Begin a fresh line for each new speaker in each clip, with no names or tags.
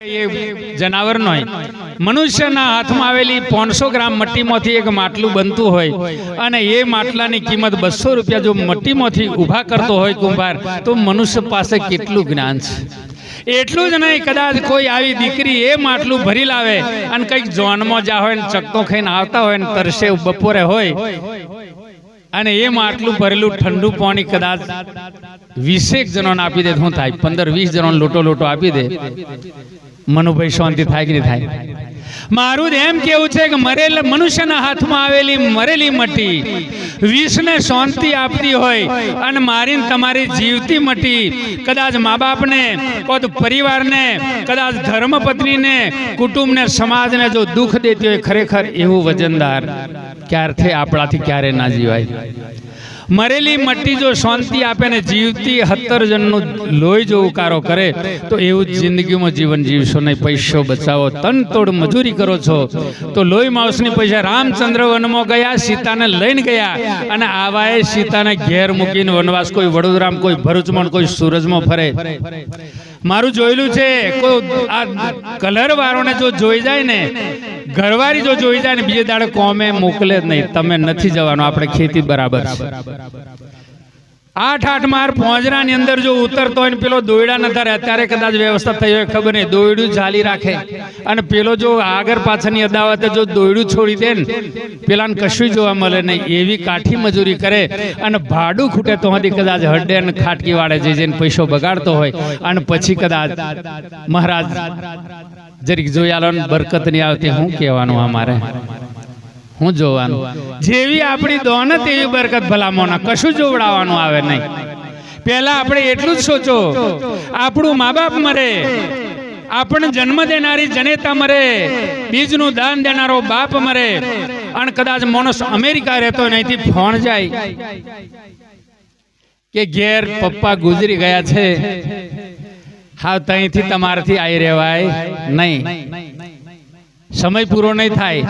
એ જનાવર નો મનુષ્યના હાથમાં આવેલી 500 ગ્રામ મટ્ટીમાંથી એક માટલું બનતું હોય અને એ માટલાની કિંમત 200 રૂપિયા જો મટ્ટીમાંથી ઊભા કરતો હોય કુંભાર, તો મનુષ્ય પાસે કેટલું જ્ઞાન છે। એટલું જ નહીં, કદાચ કોઈ આવી દીકરી એ માટલું ભરી લાવે અને કંઈક જોનમાં જા હોય ને ચકતો ખાઈને આવતા હોય ને તરસે બપોરે હોય અને એ માટલું ભરેલું ઠંડુ પાણી કદાચ 20 જણોને આપી દે, શું થાય? 15-20 જણોને લોટો લોટો આપી દે, મનુભાઈ શાંતિ થાય કે નહીં થાય? મારું એમ કેવું છે કે મનુષ્યના હાથમાં આવેલી મરેલી મટી 20 ને શાંતિ આપતી હોય અને મારીને તમારી જીવતી મટી કદાચ મા બાપને, કોઈ પરિવારને, કદાચ ધર્મપત્નીને, કુટુંબને, સમાજને જો દુઃખ દેતી હોય, ખરેખર એવું વજનદાર ક્યારથી આપણાથી ક્યારે ના જીવાય। મરેલી મટ્ટી જો શાંતિ આપે ને જીવતી 17 જણનું લોહી જો ઉકારો કરે, તો એવું જિંદગીમાં જીવન જીવશો નહીં। પૈસો બચાવો, તન તોડ મજૂરી કરો છો તો લોહી માવસની પૈસા રામચંદ્ર વનમાં ગયા, સીતાને લઈને ગયા અને આવાએ સીતાને ઘેર મૂકીને વનવાસ, કોઈ વડોદરામાં, કોઈ ભરૂચમાં, કોઈ સુરજમાં ફરે। મારું જોયેલું છે, કોઈ આ કલર વાળોને જો જોઈ જાય ને, ઘરવાળી જો જોઈ જાય ને, બીજે દાડે કોમે મોકલે જ નહીં, તમે નથી જવાનું, આપણે ખેતી બરાબર છે। 8 માર પોંજરાની અંદર જો ઉતરતો હોય ને પેલો દોયડા ન ધરે, અત્યારે કદાચ વ્યવસ્થા થઈ હોય ખબર નહીં, દોયડું ઝાલી રાખે અને પેલો જો આગળ પાછળની અદાવતે જો દોયડું છોડી દે ને, પેલાને કશું જોવા મળે નહીં, એવી કાઠી મજૂરી કરે અને ભાડું ખૂટે તો હજી કદાચ હડે ને ખાટકી વાળે જઈને પૈસો બગાડતો હોય અને પછી કદાચ મહારાજ જરીક જોયાલો ને બરકત નહીં આવતી, શું કહેવાનું અમારે, હું જોવાનું? જેવી આપણી દોનત એવી બરકત ભલામોના, કશું જોવડાવવાનું આવે નહીં। પહેલા આપણે એટલું જ સોચો, આપણું મા બાપ મરે, આપણને જન્મ દેનારી જનેતા મરે, બીજનું દાન દેનારો બાપ મરે અને કદાચ માણસ અમેરિકા રહેતો અહીંથી ફોન જાય કે ઘેર પપ્પા ગુજરી ગયા છે, હા ત્યાંથી તમારાથી આવી રહેવાય નહીં, સમય પૂરો નહીં થાય।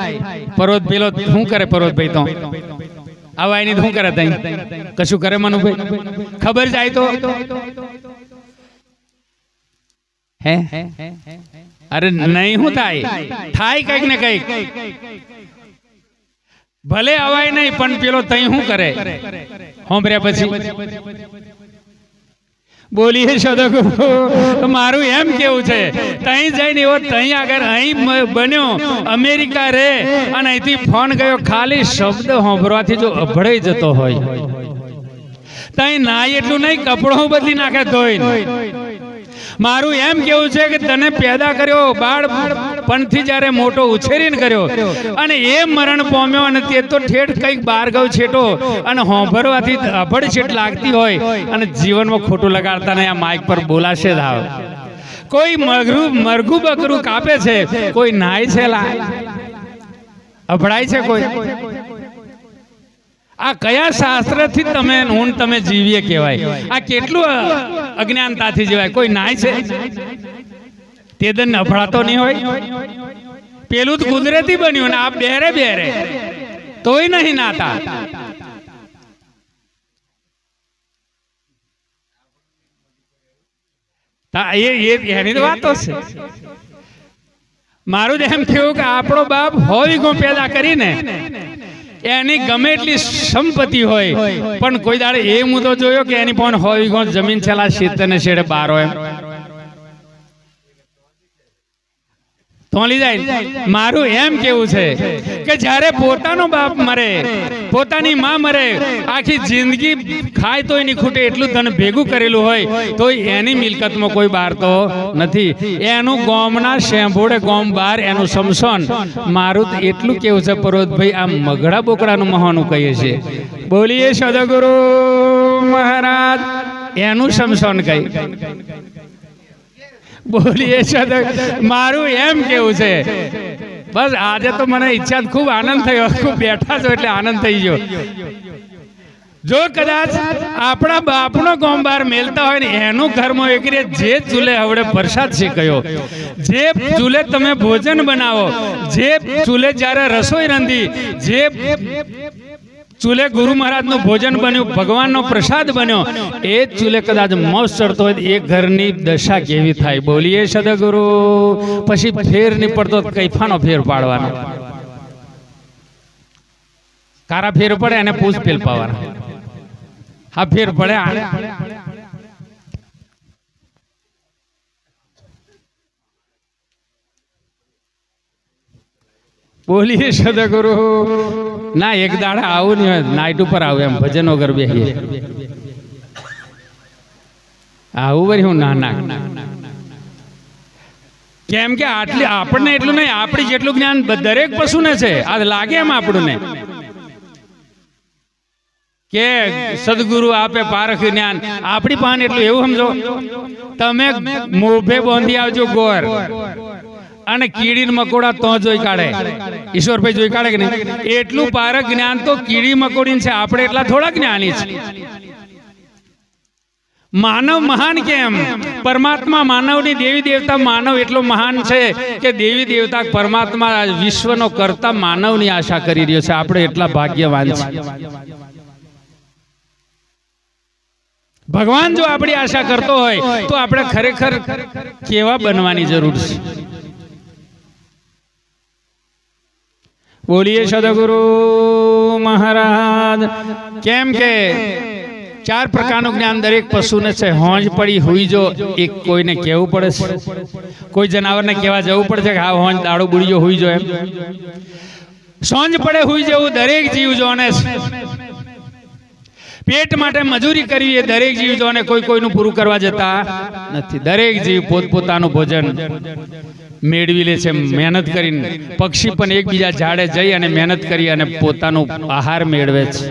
પરોત પેલો શું કરે? પરોતભાઈ તો આવા એની શું કરે? તઈ કશું કરે મનુભાઈ? ખબર જાય તો હે અરે નહીં, શું થાય? થાય કંઈક ને કંઈક, ભલે અવાય નહીં પણ પેલો તઈ શું કરે? હોંભર્યા પછી બોલીએ સદગુરુ, મારું એમ કેવું છે, તઈ જઈને એવો તઈ આગળ અહીં બન્યો, અમેરિકા રે અને અહીંથી ફોન ગયો, ખાલી શબ્દ સાંભળવાથી જો અભળાઈ જતો હોય, તઈ નાય એટલું નહીં, કપડો બદલી નાખે ધોઈને। મારું એમ કેવું છે કે તને પેદા કર્યો, બાળપણથી જ્યારે મોટો ઉછેરીને કર્યો અને એ મરણ પામ્યો અને તે તો ઠેઠ કંઈક બહાર ગયો છેટો અને હોંભરવાથી અભડછેટ લાગતી હોય અને જીવનમાં ખોટું લગાડતા નહીં, આ માઇક પર બોલાશે જ આવે, કોઈ મરઘું બકરું કાપે છે, કોઈ નાય છે, અભડાય છે કોઈ? આ કયા શાસ્ત્રથી તમે જીવીએ કહેવાય? આ કેટલું અજ્ઞાનતાથી જીવાય? કોઈ નાય છે તે દન અભડાતો નહીં હોય? પેલું તો કુદરતી બન્યું ને આ બેરે તોય નહીં નાતા। એની તો વાતો છે। મારું એમ થયું કે આપણો બાપ હોય ગો પેદા કરીને એની ગમે એટલી સંપત્તિ હોય પણ કોઈ દાડે એ મુદ્દો જોયો કે એની પણ હોય ગો જમીન છેલ્લા શેતને છેડે બારો એમ તોલી જાય। મારું એમ કેવું છે કે જ્યારે પોતાનો બાપ મરે, પોતાની માં મરે, આખી જિંદગી ખાય તોય નહીં ખૂટે એટલું ધન ભેગું કરેલું હોય તો એની મિલકતમાં કોઈ બાર તો નથી, એનું ગોમના શેંભોડે ગોમ બાર એનું સમસોન। મારું એટલું કેવું છે પરોતભાઈ, આ મગડા બોકડાનું મહાનું કહીએ છીએ, બોલીએ સદગુરુ મહારાજ, એનું સમસોન કઈ બોલીએ છે। મારું એમ કેવું છે, બસ આજે તો મને ઈચ્છા ખૂબ આનંદ થયો, ખૂબ બેઠા છો એટલે આનંદ થઈ ગયો। જો કદાચ આપણા બાપનો ગોમબાર મેલતા હોય ને એનું ઘરમાં એકરે જે ચૂલે હવડે પ્રસાદ શેકાયો, જે ચૂલે તમે ભોજન બનાવો, જે ચૂલે જ્યારે રસોઈ રાંધી, જે ચૂલે ગુરુ મહારાજનું ભોજન બન્યું, ભગવાનનો પ્રસાદ બન્યો, એ જ ચૂલે કદાચ મોસ ચડતો હોય એ ઘરની દશા કેવી થાય? બોલીએ સદગુરુ. પછી ફેર નહીં પડતો, કૈફાનો ફેર પાડવાનો. કારા ફેર પડે અને પૂછ પેલ પાવાના. હા ફેર પડે. બોલીએ સદગુરુ. ના એક દાડા આવું નહીં હોય, નાઇટ ઉપર આવું એમ ભજન વગર બેસીએ આવું વળી હું ના કેમ કે આટલી આપણને એટલું નહીં, આપણી જેટલું જ્ઞાન દરેક પશુને છે. આ લાગે એમ આપણું ને કે સદગુરુ આપે પારખ જ્ઞાન, આપણી પાસે એટલું. એવું સમજો, તમે મોભે બાંધી આવજો ગોર અને કીડી મકોડા તો જોઈ કાઢે, ઈશ્વરભાઈ જોઈ કાઢે કે નહીં? એટલું પારક જ્ઞાન તો કીડી મકોડી છે, આપણે એટલા થોડા જ્ઞાની છે. માનવ મહાન કેમ? પરમાત્મા માનવની, દેવી દેવતા માનવ એટલો મહાન છે કે દેવી દેવતા પરમાત્મા વિશ્વનો કરતા માનવની આશા કરી રહ્યો છે. આપણે એટલા ભાગ્યવાન છે. ભગવાન જો આપણી આશા કરતો હોય તો આપણે ખરેખર કેવા બનવાની જરૂર છે? બોલીએ સદગુરુ મહારાજ. કેમ કે 4 પ્રકારનું જ્ઞાન દરેક પશુને છે. હોંજ પડી હુઈ જો, એક કોઈને કહેવું પડે છે, કોઈ જનાવરને કહેવા જવું પડે છે કે હા હોંજ દાડો બુડીજો હુઈ જો એમ. સોંજ પડે હુઈ જવું દરેક જીવ જોને છે. પેટ માટે મજૂરી કરવી એ દરેક જીવ જોને, કોઈ કોઈનું પૂરું કરવા જતા નથી. દરેક જીવ પોતપોતાનું ભોજન મેળવી લે છે મહેનત કરીને. પક્ષી પણ એકબીજા ઝાડે જઈ અને મહેનત કરી અને પોતાનો આહાર મેળવે છે.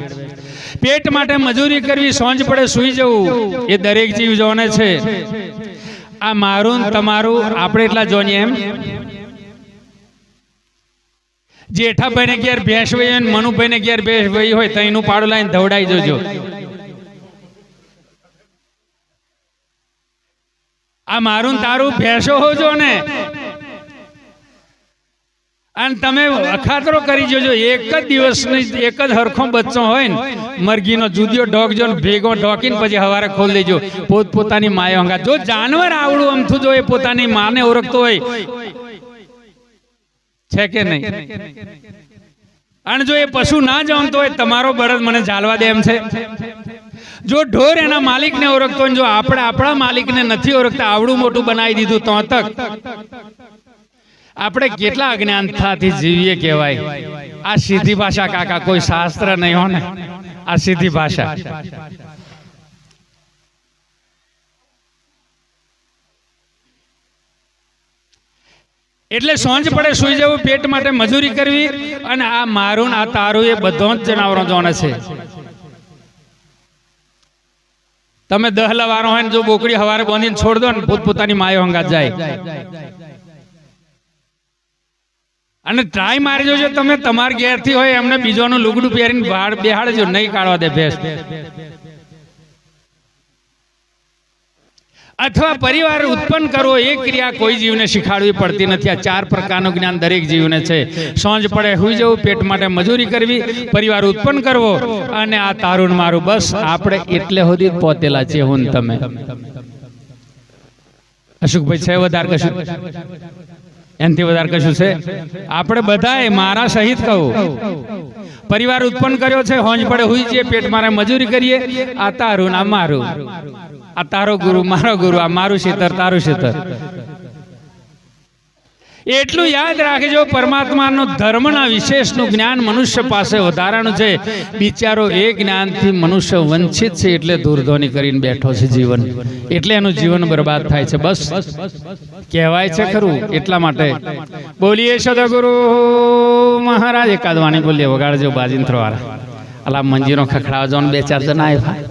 પેટ માટે મજૂરી કરવી, સોંજ પડે સૂઈ જવું એ દરેક જીવ જોને છે. આ મારું તમારું આપણે એટલા જોઈને એમ. જેઠાભાઈ ને ઘેર ભેંસ વહી હોય, મનુભાઈ ને ઘેર ભેંસ વહી હોય તો એનું પાડું લાઈને ધવડાઈ જોજો. આ મારું તારું ભેંસો હોજો ને, અને તમે અખાતરો કરી જોજો. એક જ દિવસની એક જ હરખો બચ્ચો હોય ને, મરઘીનો જુદિયો ઢોક જો ભેગો ઢોકીને પછી હવારે ખોલી દેજો. પોતપોતાની માએ હંગા. જો જાનવર આવડું અમથું જો એ પોતાની માને ઓળખતો હોય છે કે નહીં? અને જો એ પશુ ના જાણતો હોય, તમારો બળદ મને ઝાલવા દે એમ છે? જો ઢોર એના માલિકને ઓળખતો હોય, જો આપણે આપણા માલિકને નથી ઓળખતા, આવડું મોટું બનાવી દીધું તો તક આપણે કેટલા અજ્ઞાનતાથી જીવીએ કહેવાય. આ સીધી ભાષા કાકા, કોઈ શાસ્ત્ર નહીં હો ને, આ સીધી ભાષા. એટલે સોંજ પડે સુઈ જવું, પેટ માટે મજૂરી કરવી, અને આ મારું આ તારું એ બધો જ જનાવરો જોણે છે. તમે 10 લવારો હોય ને જો બોકડી હવારે બાંધીને છોડ દો ને, પોતપોતાની માયો હંગાત જાય. અને ટ્રાય મારી જોજો તમે, તમારા ઘેરથી હોય એમને બીજોનું લુગડું પહેરીને બેહાડજો, નહીં કાઢવા દે ભેંસ. અથવા પરિવાર ઉત્પન્ન કરવો એ ક્રિયા કોઈ જીવને શીખાડવી પડતી નથી. આ 4 પ્રકારનું જ્ઞાન દરેક જીવને છે. સોંજ પડે હુઈ જવું, પેટ માટે મજૂરી કરવી, પરિવાર ઉત્પન્ન કરવો, અને આ તારું મારું. બસ આપણે એટલે સુધી પહોંચેલા છે હું તમે. અશુકભાઈ છે વધારે કશું? એનાથી વધારે કશું છે? આપણે બધાએ મારા સહિત કહું, પરિવાર ઉત્પન્ન કર્યો છે. હોંજ પડે હુઈ જઈએ, પેટ મારે મજૂરી કરીએ. આ તારું આ મારું, આ તારો ગુરુ મારો ગુરુ, આ મારું શીતર તારું શીતર. એટલું યાદ રાખજો, પરમાત્માનો ધર્મના વિશેષનું જ્ઞાન મનુષ્ય પાસે વધારાનું છે. બિચારો એ જ્ઞાનથી મનુષ્ય વંચિત છે, એટલે દૂરધોની કરીને બેઠો છે જીવન, એટલે એનું જીવન બરબાદ થાય છે. બસ કહેવાય છે ખરું, એટલા માટે બોલીએ સદગુરુ મહારાજ. એકાદ વાણી બોલીએ, વગાડજો બાજીન થ્રો વાળા. અલા મંજીનો ખખડાવજો ને 2-4 જણા આવ્યા.